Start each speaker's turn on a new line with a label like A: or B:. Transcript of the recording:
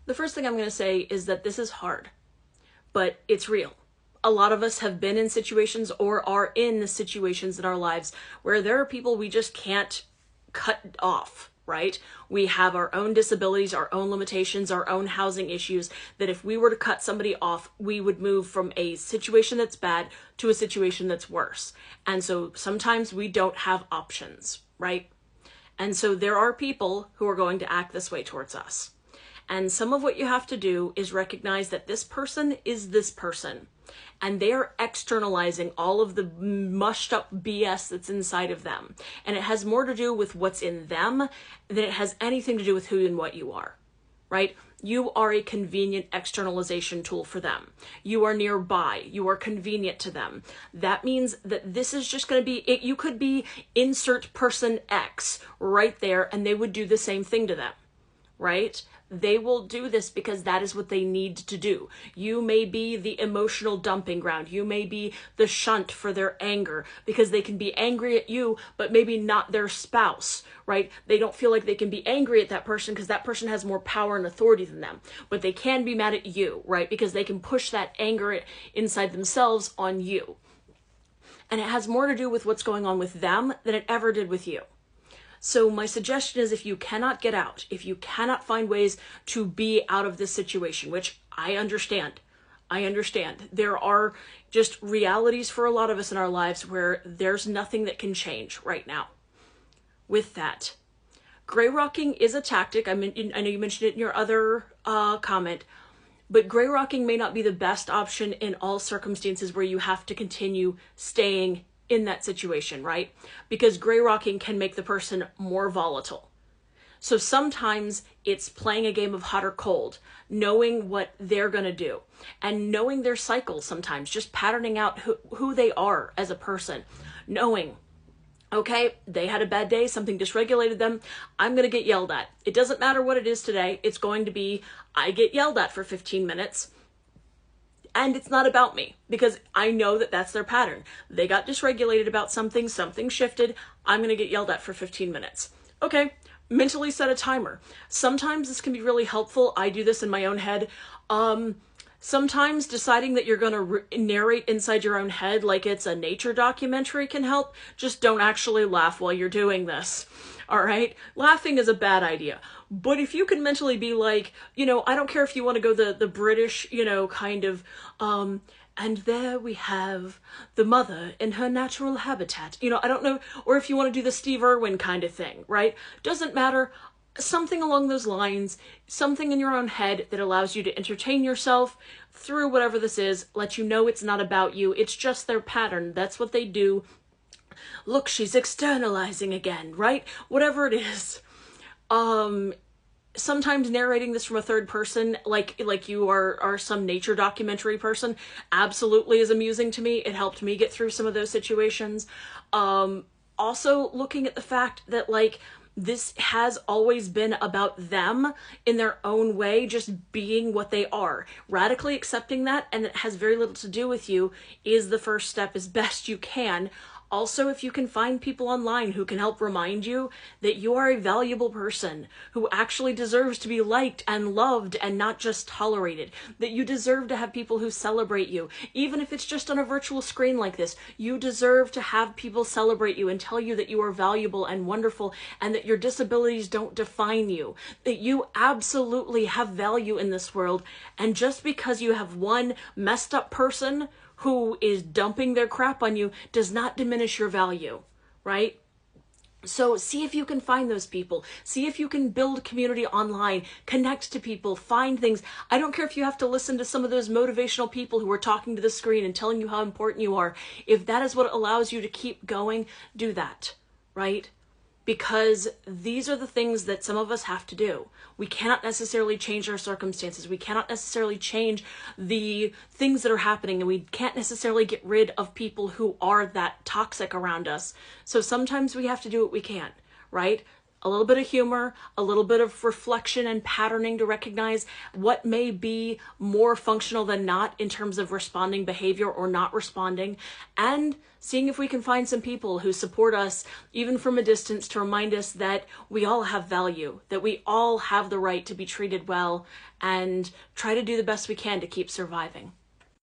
A: The first thing I'm going to say is that this is hard, but it's real. A lot of us have been in situations or are in situations in our lives where there are people we just can't cut off, right? We have our own disabilities, our own limitations, our own housing issues, that if we were to cut somebody off, we would move from a situation that's bad to a situation that's worse. And so sometimes we don't have options, right? And so there are people who are going to act this way towards us. And some of what you have to do is recognize that this person is this person, and they are externalizing all of the mushed up BS that's inside of them. And it has more to do with what's in them than it has anything to do with who and what you are, right? You are a convenient externalization tool for them. You are nearby. You are convenient to them. That means that this is just going to be, you could be insert person X right there, and they would do the same thing to them, right? They will do this because that is what they need to do. You may be the emotional dumping ground. You may be the shunt for their anger because they can be angry at you, but maybe not their spouse, right? They don't feel like they can be angry at that person because that person has more power and authority than them, but they can be mad at you, right? Because they can push that anger inside themselves on you. And it has more to do with what's going on with them than it ever did with you. So my suggestion is, if you cannot get out, if you cannot find ways to be out of this situation, which I understand, there are just realities for a lot of us in our lives where there's nothing that can change right now. With that, gray rocking is a tactic. I know you mentioned it in your other comment, but gray rocking may not be the best option in all circumstances where you have to continue staying in that situation, right? Because gray rocking can make the person more volatile. So sometimes it's playing a game of hot or cold, knowing what they're going to do and knowing their cycles sometimes, just patterning out who they are as a person, knowing, okay, they had a bad day, something dysregulated them, I'm going to get yelled at. It doesn't matter what it is today. It's going to be, I get yelled at for 15 minutes. And it's not about me, because I know that that's their pattern. They got dysregulated about something shifted, I'm going to get yelled at for 15 minutes. Okay, mentally set a timer. Sometimes this can be really helpful. I do this in my own head. Sometimes deciding that you're going to narrate inside your own head like it's a nature documentary can help. Just don't actually laugh while you're doing this. All right? Laughing is a bad idea. But if you can mentally be like, I don't care if you want to go the British, kind of, and there we have the mother in her natural habitat. I don't know, or if you want to do the Steve Irwin kind of thing, right? Doesn't matter. Something along those lines, something in your own head that allows you to entertain yourself through whatever this is, let you know it's not about you. It's just their pattern. That's what they do. Look, she's externalizing again, right? Whatever it is. Sometimes narrating this from a third person, like you are some nature documentary person, absolutely is amusing to me. It helped me get through some of those situations. Also looking at the fact that this has always been about them in their own way, just being what they are. Radically accepting that, and it has very little to do with you, is the first step as best you can. Also, if you can find people online who can help remind you that you are a valuable person who actually deserves to be liked and loved and not just tolerated, that you deserve to have people who celebrate you, even if it's just on a virtual screen like this, you deserve to have people celebrate you and tell you that you are valuable and wonderful and that your disabilities don't define you, that you absolutely have value in this world. And just because you have one messed up person who is dumping their crap on you does not diminish your value, right? So see if you can find those people. See if you can build community online, connect to people, find things. I don't care if you have to listen to some of those motivational people who are talking to the screen and telling you how important you are. If that is what allows you to keep going, do that, right? Because these are the things that some of us have to do. We cannot necessarily change our circumstances. We cannot necessarily change the things that are happening, and we can't necessarily get rid of people who are that toxic around us. So sometimes we have to do what we can, right? a little bit of humor, a little bit of reflection and patterning to recognize what may be more functional than not in terms of responding behavior or not responding, and seeing if we can find some people who support us, even from a distance, to remind us that we all have value, that we all have the right to be treated well, and try to do the best we can to keep surviving.